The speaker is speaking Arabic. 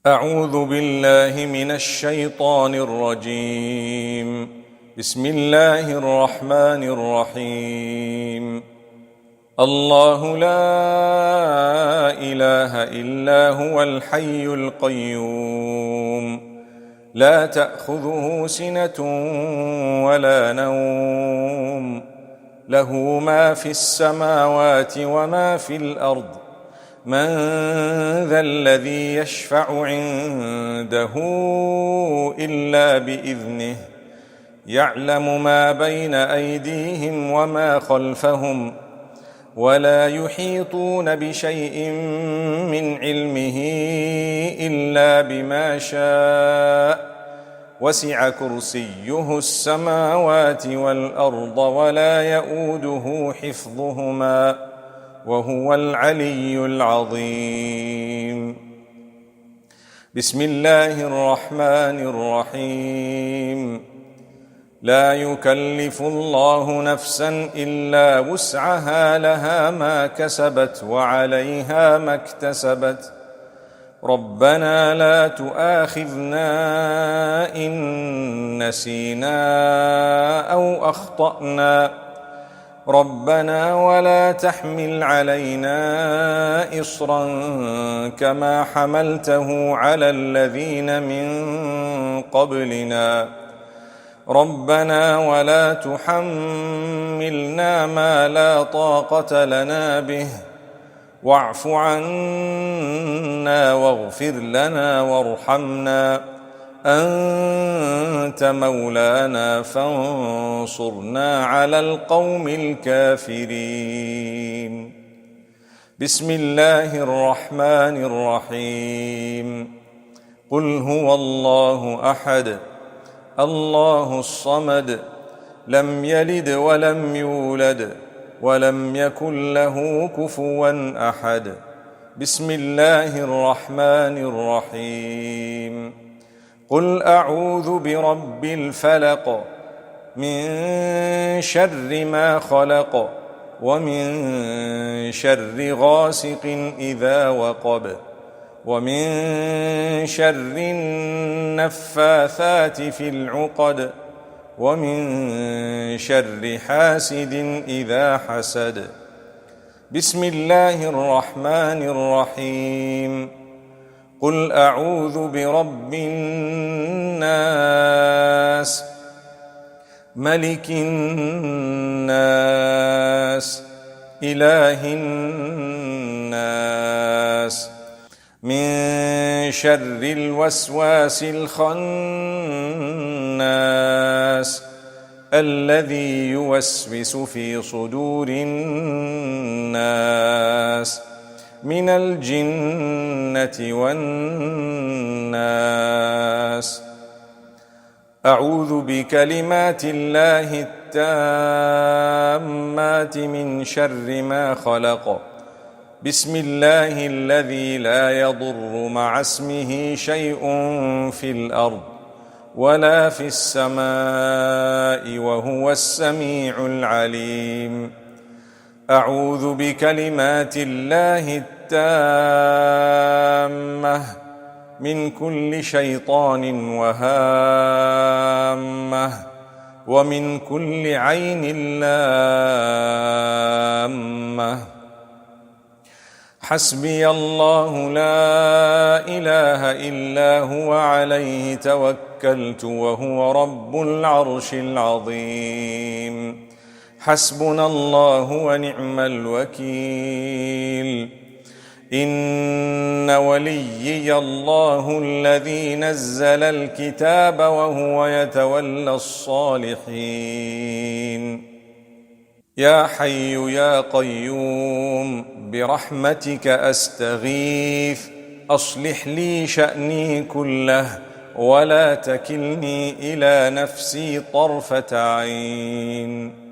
أعوذ بالله من الشيطان الرجيم. بسم الله الرحمن الرحيم. الله لا إله إلا هو الحي القيوم، لا تأخذه سنة ولا نوم، له ما في السماوات وما في الأرض، من ذا الذي يشفع عنده إلا بإذنه، يعلم ما بين أيديهم وما خلفهم، ولا يحيطون بشيء من علمه إلا بما شاء، وسع كرسيه السماوات والأرض ولا يئوده حفظهما، وهو العلي العظيم. بسم الله الرحمن الرحيم. لا يكلف الله نفسا إلا وسعها، لها ما كسبت وعليها ما اكتسبت. ربنا لا تؤاخذنا إن نسينا أو أخطأنا، ربنا ولا تحمل علينا إصرا كما حملته على الذين من قبلنا، ربنا ولا تحملنا ما لا طاقة لنا به، واعف عنا واغفر لنا وارحمنا، أنت مولانا فانصرنا على القوم الكافرين. بسم الله الرحمن الرحيم. قل هو الله أحد، الله الصمد، لم يلد ولم يولد ولم يكن له كفوا أحد. بسم الله الرحمن الرحيم. قل أعوذ برب الفلق، من شر ما خلق، ومن شر غاسق إذا وقب، ومن شر النفاثات في العقد، ومن شر حاسد إذا حسد. بسم الله الرحمن الرحيم. قل أعوذ برب الناس، ملك الناس، إله الناس، من شر الوسواس الخناس، الذي يوسوس في صدور الناس، من الجنة والناس. أعوذ بكلمات الله التامات من شر ما خلق. بسم الله الذي لا يضر مع اسمه شيء في الأرض ولا في السماء، وهو السميع العليم. أعوذ بكلمات الله التامة من كل شيطان وهامة، ومن كل عين لامة. حسبي الله لا إله إلا هو، عليه توكلت وهو رب العرش العظيم. حسبنا الله ونعم الوكيل. إن وليي الله الذي نزل الكتاب وهو يتولى الصالحين. يا حي يا قيوم برحمتك أستغيث، أصلح لي شأني كله ولا تكلني إلى نفسي طرفة عين.